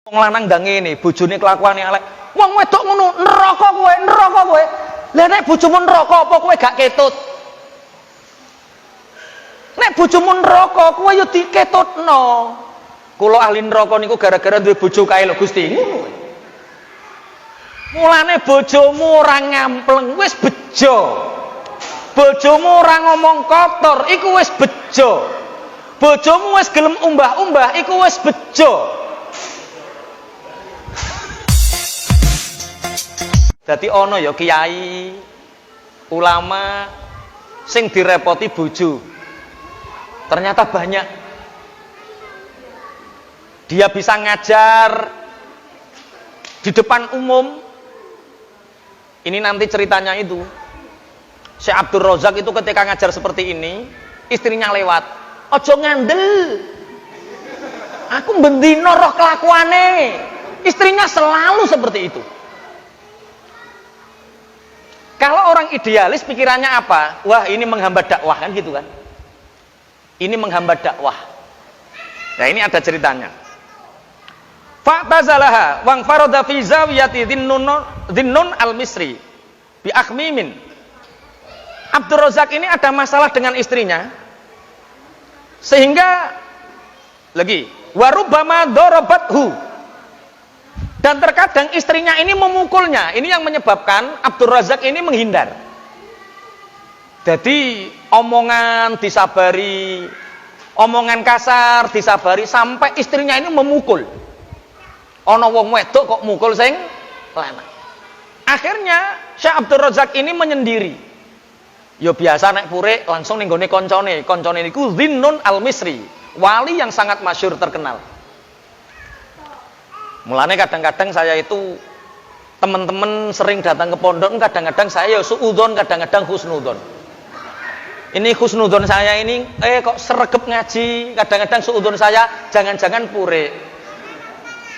Wong lanang ndang ngene, bojone kelakuane elek. Wong wedok ngono, neraka kowe, neraka kowe. Lah nek bojomu neraka apa kowe gak ketut? Nek bojomu neraka kowe yo diketutno. Kula ahli neraka niku gara-gara duwe bojo kae lho Gusti. Ngono. Mulane bojomu ora ngampleng, wis bejo. Bojomu ora ngomong kotor, iku wis bejo. Bojomu wis gelem umbah-umbah, iku wis bejo. Dadi ana ya kiai, ulama sing direpoti bojo. Ternyata banyak. Dia bisa ngajar di depan umum. Ini nanti ceritanya itu. Syekh Abdul Razak itu ketika ngajar seperti ini, istrinya lewat. Ojo ngandel. Aku bendino roh kelakuane. Istrinya selalu seperti itu. Kalau orang idealis pikirannya apa? Wah, ini menghambat dakwah kan gitu kan? Ini menghambat dakwah. Nah, ini ada ceritanya. Fa'tazalaha wang farada fi zawiyati Dhinnun al-Misri bi akhmimin. Abdul Razak ini ada masalah dengan istrinya. Sehingga lagi warubbama darabathu. Dan terkadang istrinya ini memukulnya. Ini yang menyebabkan Abdul Razak ini menghindar. Jadi omongan disabari, omongan kasar disabari sampai istrinya ini memukul. Ana wong wedok kok mukul sing lanang. Akhirnya Syekh Abdul Razak ini menyendiri. Ya biasa nek purek langsung ning gone koncone. Koncone niku Dhinnun al-Misri, wali yang sangat masyhur terkenal. Mulane kadang-kadang saya itu teman-teman sering datang ke pondok, kadang-kadang saya ya suudzon, kadang-kadang husnudzon. Ini husnudzon saya ini kok sregep ngaji, kadang-kadang suudzon saya jangan-jangan pure.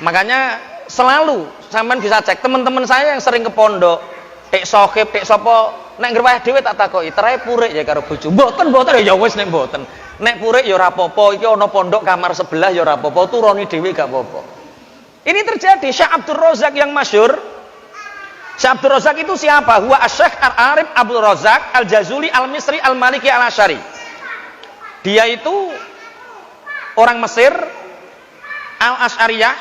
Makanya selalu sampean bisa cek teman-teman saya yang sering ke pondok, tek sohib, tek sapa, nek ngerwah dhewe tak takoki, "Trae pure ya karo bojo?" Mboten, mboten ya wis nek mboten. Nek pure ya ora apa-apa, iki ana pondok kamar sebelah ya ora apa-apa, turuni dhewe gak apa-apa. Ini terjadi. Syekh Abdul Razak yang masyhur. Syekh Abdul Razak itu siapa? Huwa Asy-Syaikh Al-Arif Abdul Razak Al-Jazuli Al-Misri Al-Maliki Al-Asy'ari. Dia itu orang Mesir, Al-Asy'ariyah.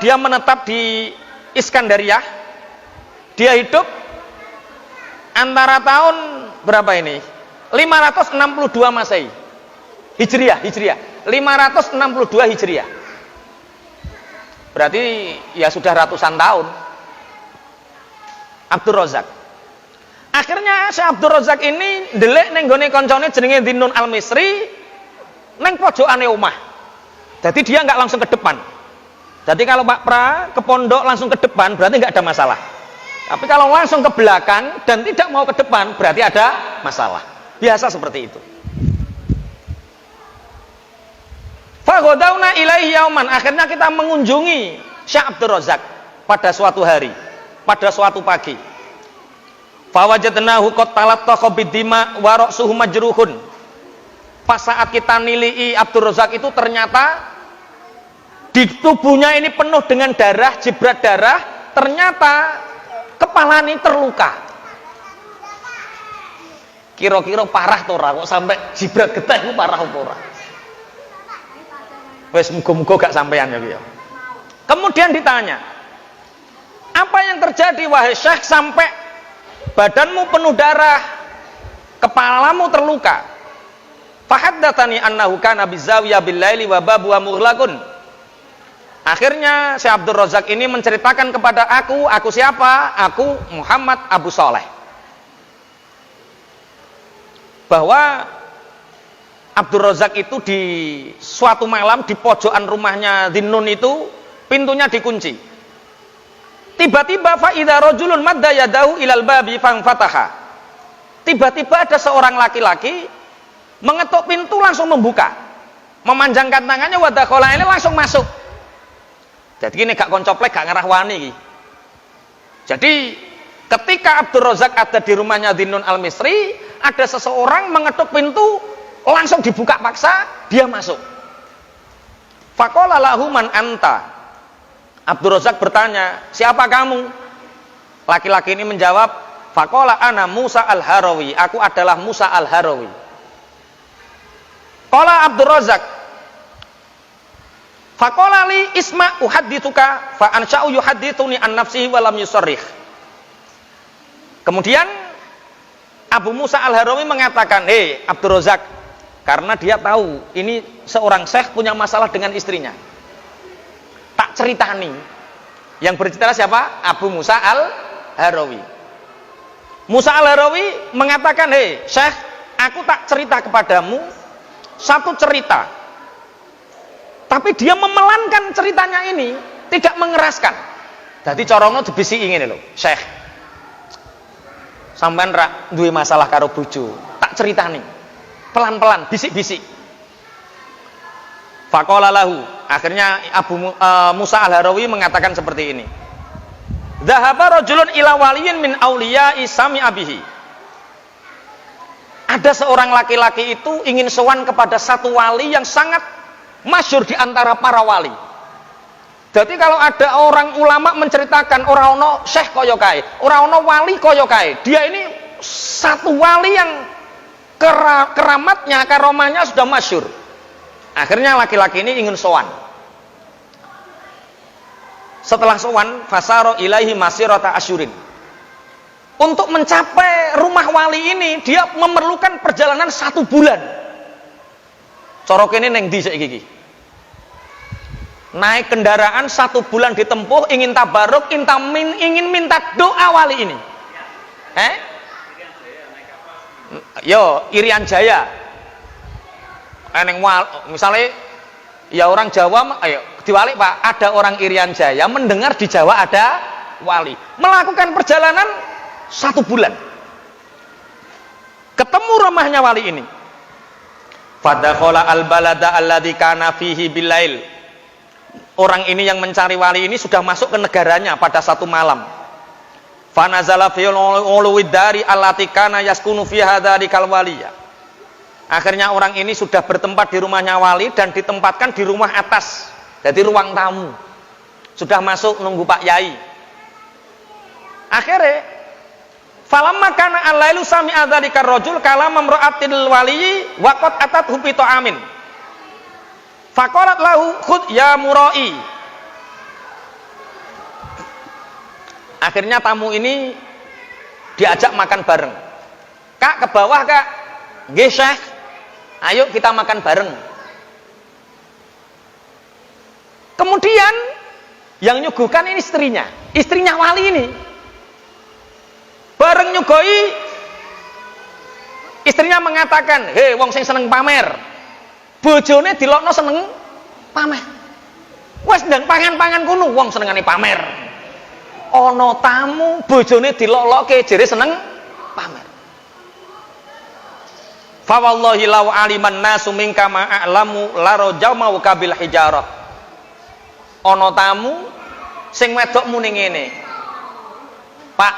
Dia menetap di Iskandariyah. Dia hidup antara tahun berapa ini? 562 Masehi. Hijriah. 562 Hijriah. Berarti ya sudah ratusan tahun. Abdul Razak. Akhirnya Syekh Abdul Razak ini ndelik ning gone koncone jenenge Dhinnun al-Misri ning pojokane omah. Jadi dia nggak langsung ke depan. Jadi kalau Pak Pra ke pondok langsung ke depan berarti nggak ada masalah. Tapi kalau langsung ke belakang dan tidak mau ke depan berarti ada masalah. Biasa seperti itu. Faghadauna ilaihi yauman, akhirnya kita mengunjungi Syekh Abdul Razak pada suatu hari, pada suatu pagi. Fawajadnahu qad talattaqa bidima wa ra'suhu majruhun. Pas saat kita nilai Abdul Razak itu ternyata di tubuhnya ini penuh dengan darah, jibrat darah, ternyata kepala ini terluka. Kira-kira parah tuh ora kok sampai jibrat getah itu parah apa ora? Wes muga-muga gak sampean ya. Kemudian ditanya, apa yang terjadi wahai Syekh sampai badanmu penuh darah, kepalamu terluka? Fahaddatsani annahu kana bizawiyah bil-laili wa babuha mughlaqun. Akhirnya Syekh Abdul Razak ini menceritakan kepada aku siapa? Aku Muhammad Abu Sholeh. Bahwa Abdul Razak itu di suatu malam di pojokan rumahnya Dhinnun itu pintunya dikunci. Tiba-tiba fa idza rajulun madda yadahu ilal babi fataha. Tiba-tiba ada seorang laki-laki mengetuk pintu langsung membuka. Memanjangkan tangannya wa dakhala ini langsung masuk. Jadi ini gak koncoplek gak ngarah wani iki. Jadi ketika Abdul Razak ada di rumahnya Dhinnun al-Misri, ada seseorang mengetuk pintu langsung dibuka paksa, dia masuk. Faqala lahu man anta. Abdul Razak bertanya, siapa kamu? Laki-laki ini menjawab, faqala ana Musa al-Harawi, aku adalah Musa al-Harawi. Qala Abdul Razak, faqala li isma uhaddithuka fa ansha'u yuhaddithuni an nafsihi wa lam yusarrih. Kemudian Abu Musa al-Harawi mengatakan, "Hei Abdul Razak," karena dia tahu ini seorang syekh punya masalah dengan istrinya. Tak ceritani. Yang bercerita siapa? Abu Musa al-Harawi. Musa al-Harawi mengatakan, "Hei syekh, aku tak cerita kepadamu satu cerita." Tapi dia memelankan ceritanya ini, tidak mengeraskan. Jadi corono dibisi ingin lho, syekh. Sampean rak duwe masalah karo bojo, tak ceritani. Pelan-pelan, bisik-bisik. Faqala lahu, akhirnya Abu Musa al-Harawi mengatakan seperti ini. Dhahaba rajulun ila waliyin min auliya'i sami'a bihi. Ada seorang laki-laki itu ingin sowan kepada satu wali yang sangat masyhur di antara para wali. Jadi kalau ada orang ulama menceritakan ora ono syekh kaya kae, ora ono wali kaya kae, dia ini satu wali yang keramatnya, karomahnya sudah masyhur. Akhirnya laki-laki ini ingin sowan. Setelah sowan, fasaro ilaihi masirata asyurin. Untuk mencapai rumah wali ini, dia memerlukan perjalanan 1 bulan. Corok ini neng di saiki iki. Naik kendaraan 1 bulan ditempuh, ingin tabaruk, ingin minta doa wali ini. Yo, Irian Jaya. Misalnya, ya orang Jawa, ayo diwalik Pak, ada orang Irian Jaya mendengar di Jawa ada wali, melakukan perjalanan 1 bulan. Ketemu rumahnya wali ini. Fadakhala al-balada alladzi kana fihi bilail. Orang ini yang mencari wali ini sudah masuk ke negaranya pada satu malam. Fanazala fi uluwidari allati kana yaskunu fiha dzarikal waliya. Akhirnya orang ini sudah bertempat di rumahnya wali dan ditempatkan di rumah atas. Jadi ruang tamu. Sudah masuk nunggu Pak Yai. Akhirnya falamma kana al-lailu sami'a dzalika ar-rajul kalama imra'atil waliyyi wa qad atathu bi ta'amin. Faqalat lahu khudh ya murai. Akhirnya tamu ini diajak makan bareng. Kak, ke bawah Kak. Nggih Syekh. Ayo kita makan bareng. Kemudian yang nyuguhkan ini istrinya wali ini. Bareng nyugoi, istrinya mengatakan, "Hei wong sing seneng pamer." Bojone dilokno seneng pamer. Wes ndang pangan-pangan kono wong senengane pamer. Ana tamu bojone dilok-lokke jere seneng pamer. Fa wallahi law aliman nasu minka ma a'lamu la rajama wa kabil hijarah. Ana tamu sing wedok muni ngene. Pak,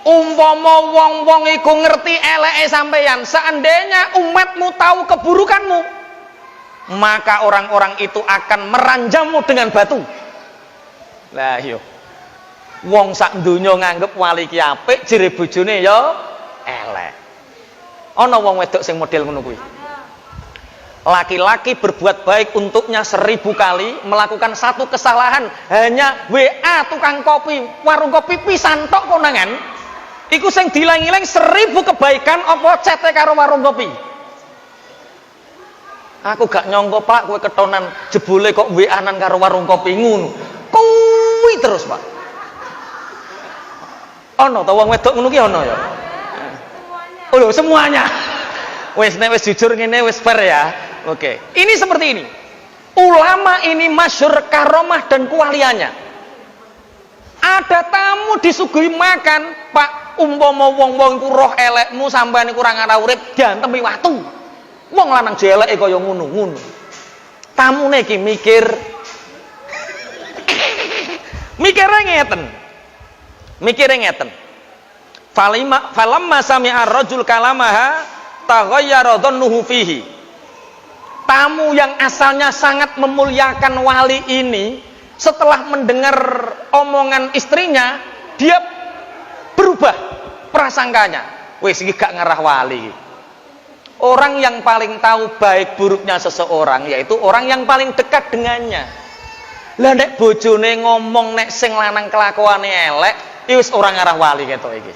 umpama wong-wong iku ngerti eleke sampeyan, seandainya umatmu tahu keburukanmu, maka orang-orang itu akan meranjammu dengan batu. Lah iya. Wong sak donya nganggep wali ki apik, jere bojone ya elek. Ana wong wedok sing model ngono kuwi. Laki-laki berbuat baik untuknya 1000 kali, melakukan satu kesalahan, hanya WA tukang kopi, warung kopi pisan tok konangan. Iku sing dilang-ilang 1000 kebaikan apa cete karo warung kopi. Aku gak nyongko Pak kowe ketonan jebule kok WA-an karo warung kopi ngono. Kuwi terus Pak. Ono to wong wedok ngono ki ono ya. Oh lho semuanya. Wes nek wis jujur ngene wis fair ya. Oke. Ini seperti ini. Ulama ini masyhur karomah dan kualiannya. Ada tamu disuguhi makan, Pak, umpama wong-wong iku roh elekmu sampean iku ora ngara urip diantemi watu. Wong lanang jeleke kaya ngono-ngono. Tamune iki mikir. Mikire ngeten. Falamma sami'a ar-rajul kalamaha taghayyara dhannuhu fihi. tamu yang asalnya sangat memuliakan wali ini, setelah mendengar omongan istrinya, dia berubah prasangkanya. Wis iki gak ngarah wali. Orang yang paling tahu baik buruknya seseorang yaitu orang yang paling dekat dengannya. Lah nek bojone ngomong nek sing lanang kelakuane elek, wis orang ngarah wali ketok iki.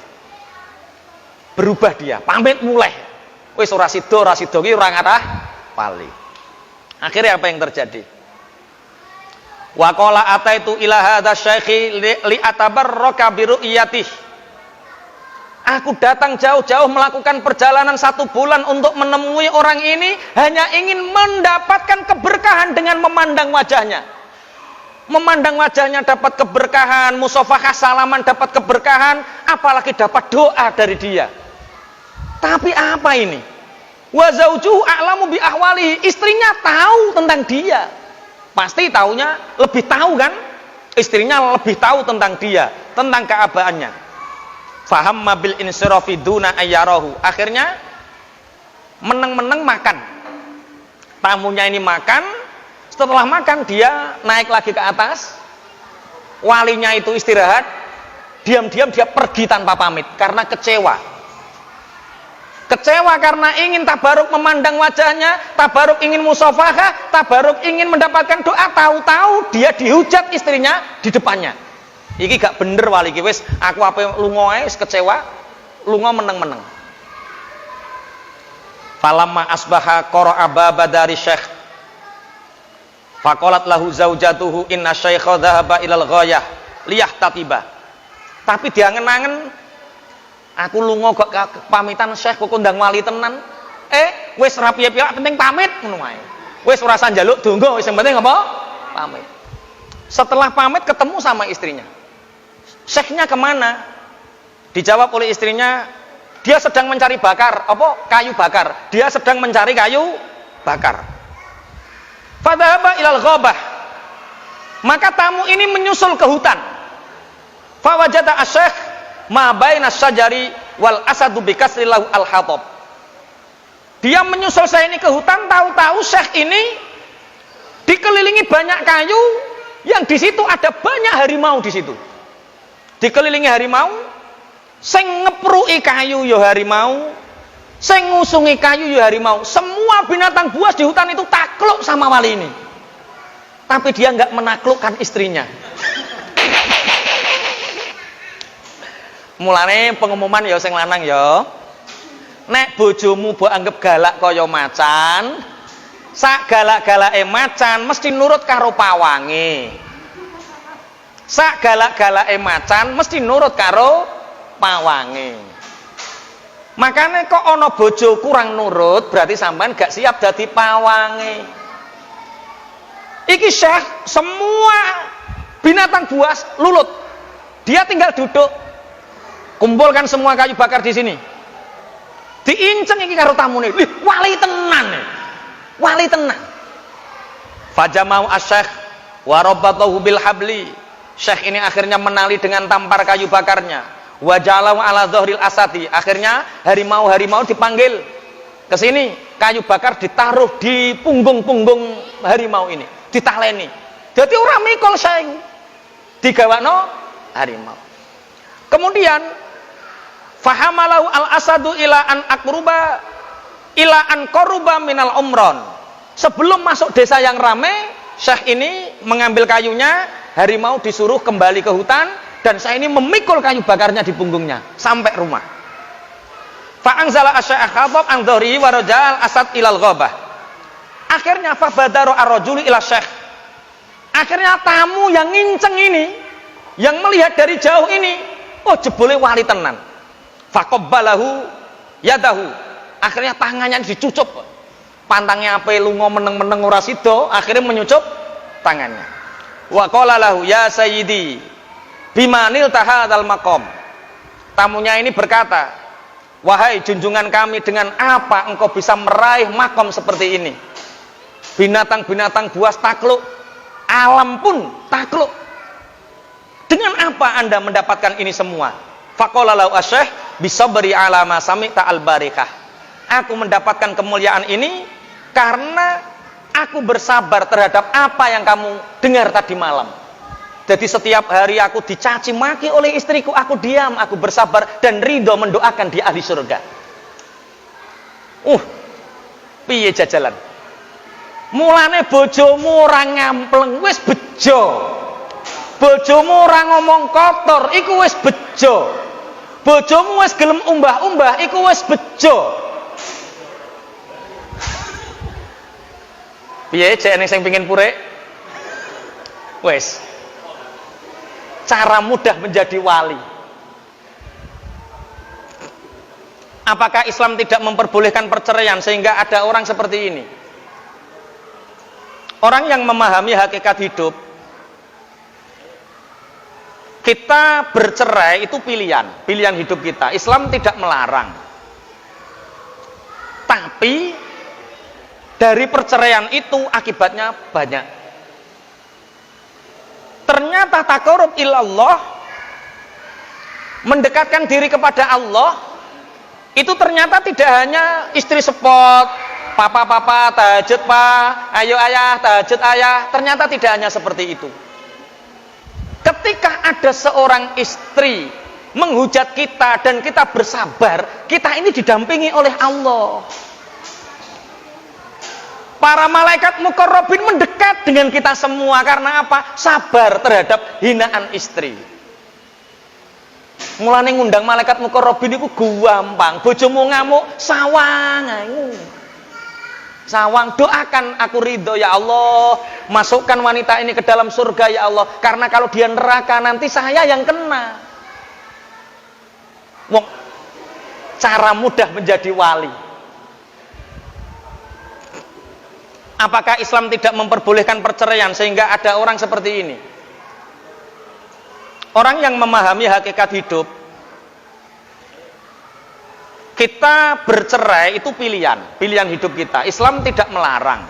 Berubah dia, pamit mulai. Wis ora sida ki ora ngarah wali. Akhirnya apa yang terjadi? Wa qala ataitu ila hadza syaikhi li atabarraka bi ru'yatihi. Aku datang jauh-jauh melakukan perjalanan 1 bulan untuk menemui orang ini hanya ingin mendapatkan keberkahan dengan memandang wajahnya. Memandang wajahnya dapat keberkahan, musafahah salaman dapat keberkahan, apalagi dapat doa dari dia. Tapi apa ini? Wa zaujuhu a'lamu bi ahwalihi, istrinya tahu tentang dia. Pasti taunya lebih tahu kan? Istrinya lebih tahu tentang dia, tentang keabaannya. Faham mabil insirafi duna ayyarahu. Akhirnya meneng-meneng makan. Tamunya ini makan. Setelah makan dia naik lagi ke atas. Walinya itu istirahat. Diam-diam dia pergi tanpa pamit karena kecewa. Kecewa karena ingin tabaruk memandang wajahnya, tabaruk ingin musafahah, tabaruk ingin mendapatkan doa. Tahu-tahu dia dihujat istrinya di depannya. Iki gak bener wali iki wis aku apa lunga ae wis kecewa, lunga meneng-meneng. Falamma asbaha qara'a baba dari syekh. Faqalat lahu zaujatuhu inna syaikha dhahaba ilal ghayah liyahtatiba. Tapi diangen-angen aku lunga kok pamitan syekh kok kondang wali tenan. Wis ra piye-piye penting pamit ngono ae. Wis ora usah njaluk donga, wis yang penting apa? Pamit. Setelah pamit ketemu sama istrinya. Syekhnya kemana? Dijawab oleh istrinya, dia sedang mencari bakar, kayu bakar. Dia sedang mencari kayu bakar. Fadhaba ilal ghabah. Maka tamu ini menyusul ke hutan. Fawajada asy-syekh ma baina syajari wal asadu bikasri lahu al-hatab. Dia menyusul saya ini ke hutan, tahu-tahu syekh ini dikelilingi banyak kayu yang di situ ada banyak harimau di situ. Dikelilingi harimau, sing ngepruki kayu ya harimau, sing ngusungi kayu ya harimau. Semua binatang buas di hutan itu takluk sama wali ini. Tapi dia nggak menaklukkan istrinya. Mulane pengumuman ya sing lanang ya. Nek bojomu mbok anggap galak kaya macan, sak galak-galake macan mesti nurut karo pawange. Sak galak-galake macan mesti nurut karo pawange. Makanya kok ono bojo kurang nurut, berarti sampean gak siap dadi pawange. Iki syekh semua binatang buas lulut. Dia tinggal duduk. Kumpulkan semua kayu bakar di sini. Diinceng iki karo tamune. Wali tenan. Wali tenan. Fajamau asy-syekh wa rabbatahu bil habli. Syekh ini akhirnya menali dengan tampar kayu bakarnya. Wajalau ala dhahril asati. Akhirnya harimau-harimau dipanggil ke sini. Kayu bakar ditaruh di punggung-punggung harimau ini, ditaleni. Jadi orang mikul syekh digawakno harimau. Kemudian fahamalahu al asadu ila an akruba ila an qaruba minal umron. Sebelum masuk desa yang ramai, syekh ini mengambil kayunya. Harimau disuruh kembali ke hutan dan saya ini memikul kayu bakarnya di punggungnya sampai rumah. Fa'anzala asy-syekh khatab an dhahrihi wa rajal asad ilal ghabah. Akhirnya fabadaru ar-rajulu ila syekh. Akhirnya tamu yang nginceng ini, yang melihat dari jauh ini, oh jebule wali tenan. Faqabbalahu yadahu. Akhirnya tangannya dicucup. Pantangnya ape lunga meneng-meneng ora sida, akhirnya menyucup tangannya. Wa qala lahu ya sayyidi bimanil tahadzal maqam. Tamunya ini berkata, wahai junjungan kami, dengan apa engkau bisa meraih makom seperti ini? Binatang-binatang buas takluk, alam pun takluk. Dengan apa Anda mendapatkan ini semua? Faqala lahu asy-syekh bisabri ala ma sami'ta al-barikah. Aku mendapatkan kemuliaan ini karena aku bersabar terhadap apa yang kamu dengar tadi malam. Jadi setiap hari aku dicaci maki oleh istriku, aku diam, aku bersabar dan ridho mendoakan di ahli surga. Piye jajalan? Mulane bojomu ora ngampleng, wis bejo. Bojomu ora ngomong kotor, iku wis bejo. Bojomu wis gelem umbah-umbah, iku wis bejo. Piye cek ning sing pengin purek? Wis. Cara mudah menjadi wali. Apakah Islam tidak memperbolehkan perceraian sehingga ada orang seperti ini? Orang yang memahami hakikat hidup, kita bercerai itu pilihan hidup kita. Islam tidak melarang. Tapi dari perceraian itu akibatnya banyak. Ternyata taqarrub ilallah, mendekatkan diri kepada Allah, itu ternyata tidak hanya istri spot, papa tahajud pak, ayo ayah tahajud ayah. Ternyata tidak hanya seperti itu. Ketika ada seorang istri menghujat kita dan kita bersabar, kita ini didampingi oleh Allah. Para malaikat muqarrabin mendekat dengan kita semua. Karena apa? Sabar terhadap hinaan istri. Mulane ngundang malaikat muqarrabin itu gampang. Bojomu ngamuk, sawang ae. Sawang, doakan aku ridho ya Allah, masukkan wanita ini ke dalam surga ya Allah, karena kalau dia neraka nanti saya yang kena. Wong, cara mudah menjadi wali. Apakah Islam tidak memperbolehkan perceraian sehingga ada orang seperti ini? Orang yang memahami hakikat hidup, kita bercerai itu pilihan hidup kita. Islam tidak melarang.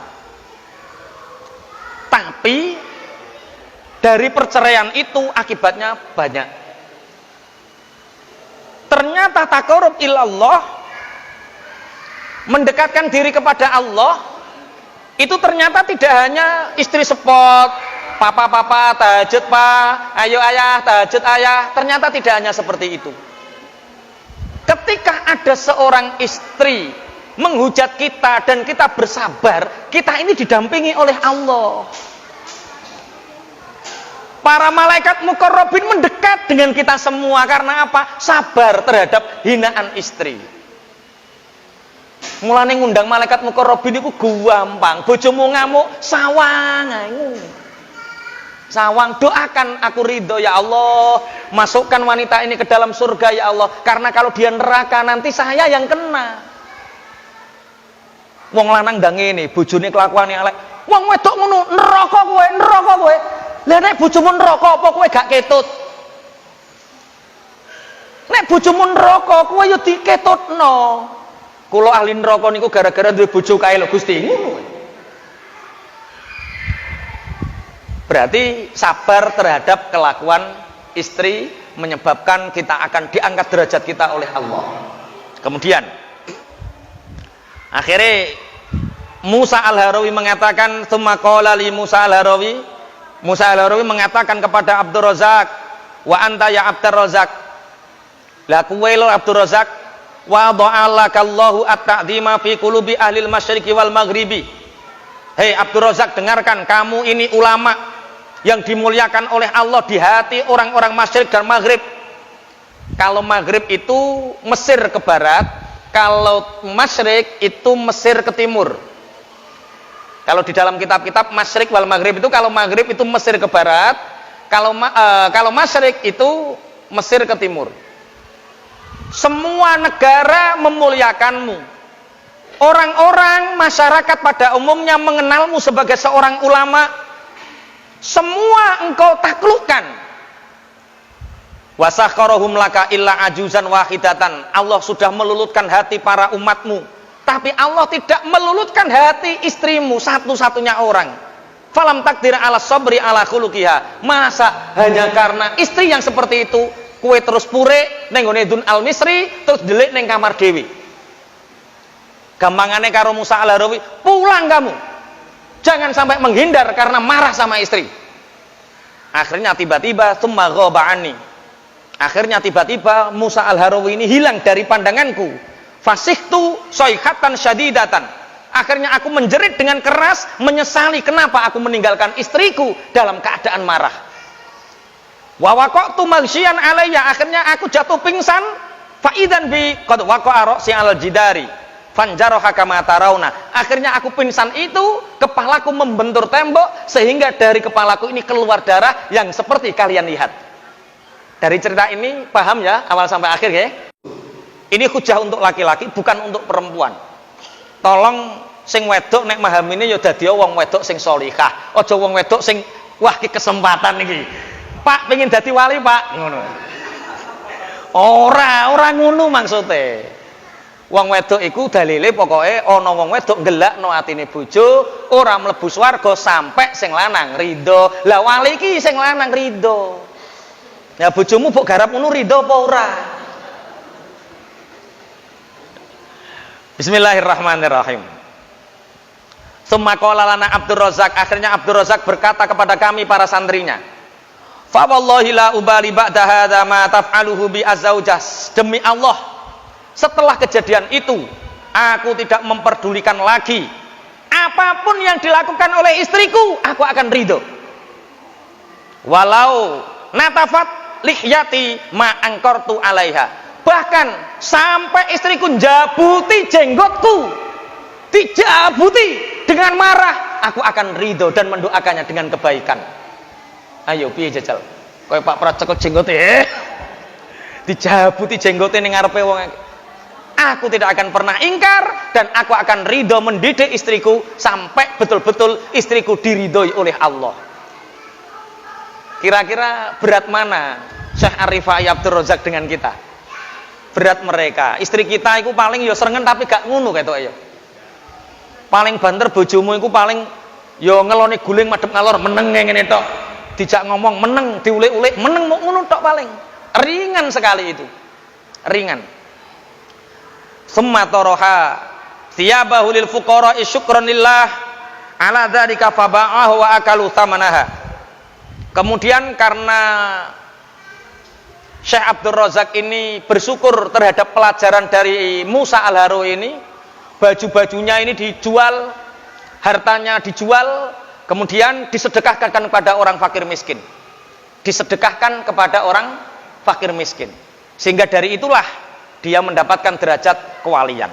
Tapi dari perceraian itu akibatnya banyak. Ternyata taqarrub ilallah, mendekatkan diri kepada Allah, itu ternyata tidak hanya istri spot, papa tahajud pak, ayo ayah tahajud ayah. Ternyata tidak hanya seperti itu. Ketika ada seorang istri menghujat kita dan kita bersabar, kita ini didampingi oleh Allah. Para malaikat muqarrabin mendekat dengan kita semua. Karena apa? Sabar terhadap hinaan istri. Mulane ngundang malaikat muqarrabin itu gampang. Bojomu ngamuk, sawang ae. Sawang, doakan aku ridho ya Allah, masukkan wanita ini ke dalam surga ya Allah, karena kalau dia neraka nanti saya yang kena. Wong lanang ndang ngene, bojone kelakuane elek. Wong wedok ngono, neraka kowe. Lah nek bojomu neraka apa kowe gak ketut? Nek bojomu neraka kowe yo diketutno. Kula ahli neraka niku gara-gara duwe bojo kae lho Gusti. Ngono. Berarti sabar terhadap kelakuan istri menyebabkan kita akan diangkat derajat kita oleh Allah. Kemudian akhirnya Musa al-Harawi mengatakan, tsumma qala li Musa al-Harawi, Musa al-Harawi mengatakan kepada Abdur Razak, wa anta ya Abdur Razak, la kuwail Abdur Razak, wa dha'alakallahu at-ta'dhima fi qulubi ahli al-masyriqi wal maghribi. Hei Abdur Razak, dengarkan, kamu ini ulama yang dimuliakan oleh Allah di hati orang-orang masyrik dan maghrib. Kalau maghrib itu Mesir ke barat, kalau masyrik itu Mesir ke timur. Kalau di dalam kitab-kitab masyrik wal maghrib itu, kalau maghrib itu Mesir ke barat, kalau masyrik itu Mesir ke timur. Semua negara memuliakanmu. Orang-orang masyarakat pada umumnya mengenalmu sebagai seorang ulama. Semua engkau taklukkan. Wasakharahum laka illa ajuzan wahidatan. Allah sudah melulutkan hati para umatmu, tapi Allah tidak melulutkan hati istrimu, satu-satunya orang. Falam takdir ala sabri ala khuluqiha. Masa hanya karena istri yang seperti itu kue terus pure ning gone Dun Al Misri, terus delik ning kamar dewi. Gampangane karo Musa al-Harawi, pulang kamu. Jangan sampai menghindar karena marah sama istri. Akhirnya tiba-tiba tsumma ghaba anni. Akhirnya tiba-tiba Musa al-Harawi ini hilang dari pandanganku. Fasihtu sayhatan syadidatan. Akhirnya aku menjerit dengan keras, menyesali kenapa aku meninggalkan istriku dalam keadaan marah. Wa waqa'tu maghsyian alayya. Akhirnya aku jatuh pingsan. Fa idzan bi qad waqa'a ra'si al-jidari. Fanjaraha kama tarawna. Akhirnya aku pingsan itu, kepalaku membentur tembok sehingga dari kepalaku ini keluar darah yang seperti kalian lihat. Dari cerita ini paham ya awal sampai akhir ya? Ini hujah untuk laki-laki bukan untuk perempuan. Tolong sing wedok nek mahamine ya dadi wong wedok sing sholihah. Aja wong wedok sing wah ki kesempatan iki. Pak pengen dadi wali, Pak. Ngono. Ora ngono maksude. Wong wedok iku dalile pokoke ana wong wedok ngelakno atine bojo, ora mlebu swarga sampai sing lanang ridho. Lah wali iki sing lanang ridho. Ya bojomu mbok garap ngono ridho apa ora? Bismillahirrahmanirrahim. Summa qala lana Abdur Razzaq, akhirnya Abdur Razzaq berkata kepada kami para santrinya, fa wallahi la ubali ba'da hadza ma taf'aluhu bi azaujas. Demi Allah, setelah kejadian itu aku tidak memperdulikan lagi apapun yang dilakukan oleh istriku, aku akan ridho. Walau natafat lihyati ma angkartu alaiha. Bahkan sampai istriku jabuti jenggotku, dijabuti dengan marah, aku akan ridho dan mendoakannya dengan kebaikan. Ayo piye jajal kowe Pak Pracok jenggote dijabuti jenggote ning ngarepe wong. Aku tidak akan pernah ingkar dan aku akan ridho mendidik istriku sampai betul-betul istriku diridhoi oleh Allah. Kira-kira berat mana Syekh Arifai Abdur Razzaq dengan kita? Berat mereka. Istri kita itu paling ya serengen tapi gak ngono ketok ya. Paling banter bojomu iku paling ya ngeloni guling madhep ngalor meneng ngene tok. Dijak ngomong meneng, diulik-ulik meneng mau ngono tok paling. Ringan sekali itu. Ringan. Summa taraha thiyabahu lil fuqara syukran lillah ala dzalika faba'ahu wa akalu thamanaha. Kemudian karena Syekh Abdur Razzaq ini bersyukur terhadap pelajaran dari Musa al-Harawi ini, baju-bajunya ini dijual, hartanya dijual, kemudian disedekahkan kepada orang fakir miskin. Disedekahkan kepada orang fakir miskin. Sehingga dari itulah dia mendapatkan derajat kewalian.